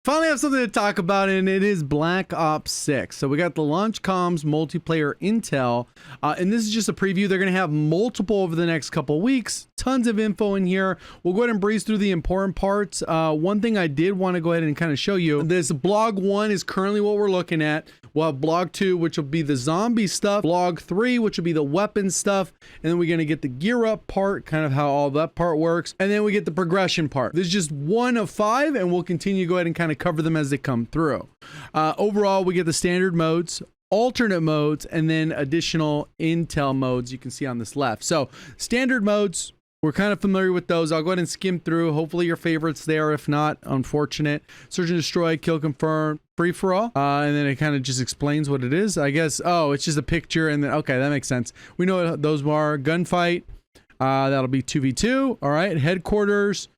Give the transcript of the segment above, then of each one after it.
Finally have something to talk about, and it is Black Ops 6. So we got the launch comms multiplayer intel, and this is just a preview. They're going to have multiple over the next couple weeks. Tons of info in here. We'll go ahead and breeze through the important parts. One thing I did want to go ahead and kind of show you, this blog 1 is currently what we're looking at. We'll have blog 2, which will be the zombie stuff, blog 3, which will be the weapons stuff, and then we're going to get the gear up part, kind of how all that part works, and then we get the progression part. This is just 1 of 5, and we'll continue to go ahead and kind of cover them as they come through. Overall, we get the standard modes, alternate modes, and then additional intel modes you can see on this left. So standard modes, we're kind of familiar with those. I'll go ahead and skim through. Hopefully your favorites there. If not, unfortunate. Search and destroy, kill confirm, free for all. And then it kind of just explains what it is. I guess, oh, it's just a picture, and then, okay, that makes sense. We know what those are. Gunfight, that'll be 2v2. All right, headquarters.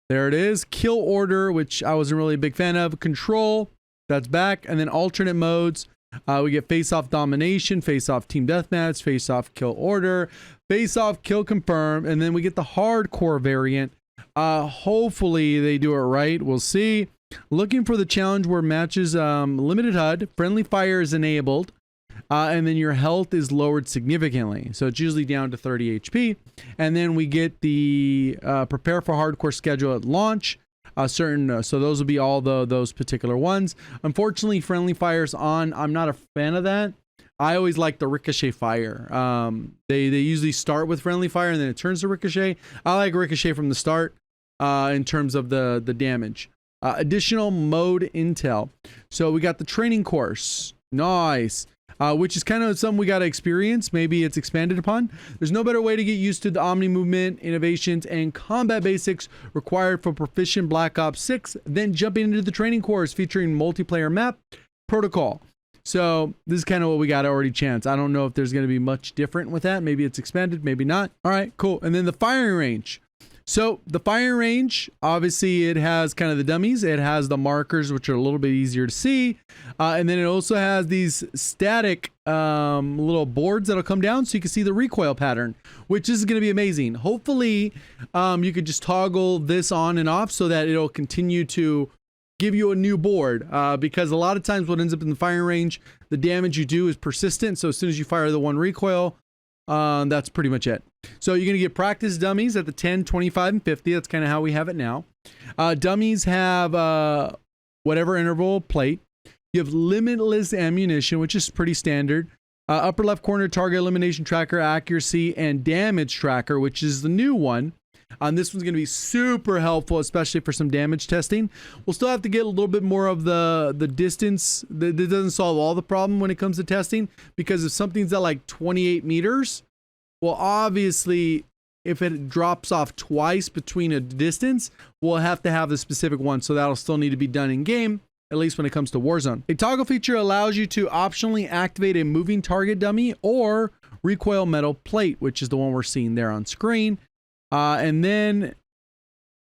There it is. Kill order, which I wasn't really a big fan of. Control, that's back. And then alternate modes. We get face-off domination, face-off team deathmatch, face-off kill order, face-off kill confirm, and then we get the hardcore variant. Hopefully they do it right. We'll see. Looking for the challenge where matches limited HUD, friendly fire is enabled, and then your health is lowered significantly. So it's usually down to 30 HP. And then we get the prepare for hardcore schedule at launch. So those will be all those particular ones. Unfortunately, friendly fire's on. I'm not a fan of that. I always like the ricochet fire. They usually start with friendly fire and then it turns to ricochet. I like ricochet from the start in terms of the damage. Additional mode intel. So we got the training course. Nice. Which is kind of something we got to experience. Maybe it's expanded upon. There's no better way to get used to the Omni movement, innovations, and combat basics required for proficient Black Ops 6 than jumping into the training course featuring multiplayer map protocol. So this is kind of what we got already chance. I don't know if there's going to be much different with that. Maybe it's expanded, maybe not. All right, cool. And then the firing range. So the firing range, obviously it has kind of the dummies. It has the markers, which are a little bit easier to see. And then it also has these static little boards that'll come down so you can see the recoil pattern, which is going to be amazing. Hopefully you could just toggle this on and off so that it'll continue to give you a new board, because a lot of times what ends up in the firing range, the damage you do is persistent. So as soon as you fire the one recoil, that's pretty much it. So you're going to get practice dummies at the 10, 25, and 50. That's kind of how we have it now. Dummies have whatever interval plate. You have limitless ammunition, which is pretty standard. Upper left corner target elimination tracker, accuracy, and damage tracker, which is the new one. This one's going to be super helpful, especially for some damage testing. We'll still have to get a little bit more of the distance. That doesn't solve all the problem when it comes to testing, because if something's at like 28 meters, well, obviously, if it drops off twice between a distance, we'll have to have the specific one. So that'll still need to be done in game, at least when it comes to Warzone. A toggle feature allows you to optionally activate a moving target dummy or recoil metal plate, which is the one we're seeing there on screen. And then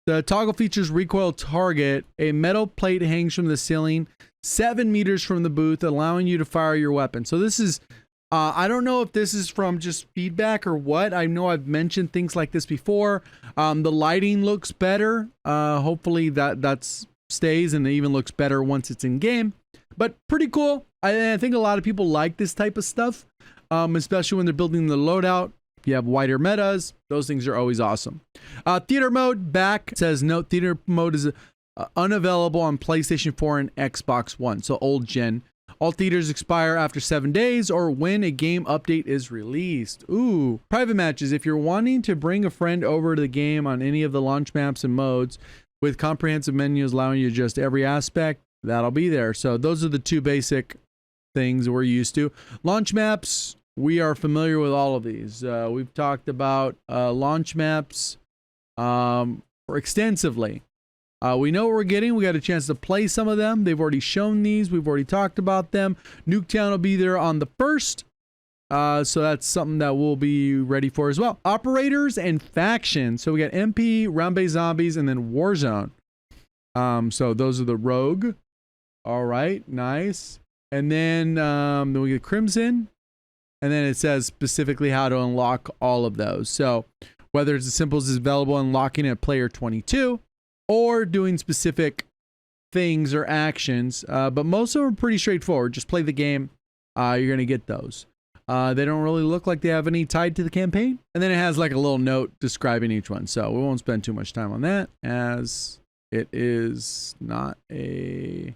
the toggle features recoil target. A metal plate hangs from the ceiling 7 meters from the booth, allowing you to fire your weapon. So this is, I don't know if this is from just feedback or what. I know I've mentioned things like this before. The lighting looks better. Hopefully that stays, and it even looks better once it's in game. But pretty cool. I think a lot of people like this type of stuff, especially when they're building the loadout. You have wider metas. Those things are always awesome. Theater mode back. It says note theater mode is unavailable on PlayStation 4 and Xbox One. So old gen. All theaters expire after 7 days or when a game update is released. Ooh. Private matches. If you're wanting to bring a friend over to the game on any of the launch maps and modes with comprehensive menus allowing you to adjust every aspect, that'll be there. So those are the two basic things we're used to. Launch maps. We are familiar with all of these. We've talked about launch maps extensively. We know what we're getting. We got a chance to play some of them. They've already shown these. We've already talked about them. Nuketown will be there on the 1st. So that's something that we'll be ready for as well. Operators and factions. So we got MP, round-based zombies, and then Warzone. So those are the Rogue. All right, nice. And then we get Crimson. And then it says specifically how to unlock all of those. So whether it's as simple as available unlocking at player 22 or doing specific things or actions, but most of them are pretty straightforward. Just play the game. You're going to get those. They don't really look like they have any tied to the campaign. And then it has like a little note describing each one. So we won't spend too much time on that, as it is not a...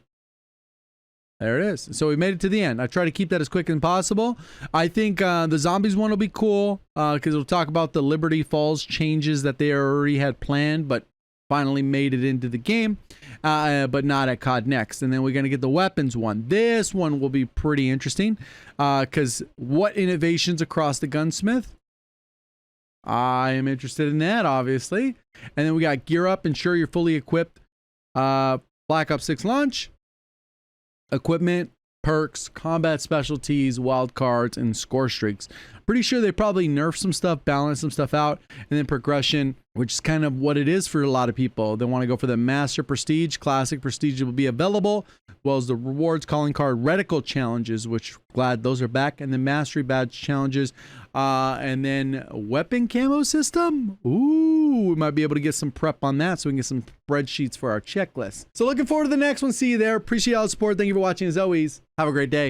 There it is. So we made it to the end. I try to keep that as quick as possible. I think the zombies one will be cool because we'll talk about the Liberty Falls changes that they already had planned, but finally made it into the game, but not at COD Next. And then we're going to get the weapons one. This one will be pretty interesting because what innovations across the gunsmith? I am interested in that, obviously. And then we got gear up, ensure you're fully equipped. Black Ops 6 launch. Equipment, perks, combat specialties, wild cards, and score streaks. Pretty sure they probably nerf some stuff, balance some stuff out, and then progression, which is kind of what it is for a lot of people. They want to go for the Master Prestige. Classic Prestige will be available, as well as the Rewards Calling Card Reticle Challenges, which glad those are back, and the Mastery Badge Challenges, and then Weapon Camo System. Ooh, we might be able to get some prep on that so we can get some spreadsheets for our checklist. So looking forward to the next one. See you there. Appreciate all the support. Thank you for watching as always. Have a great day.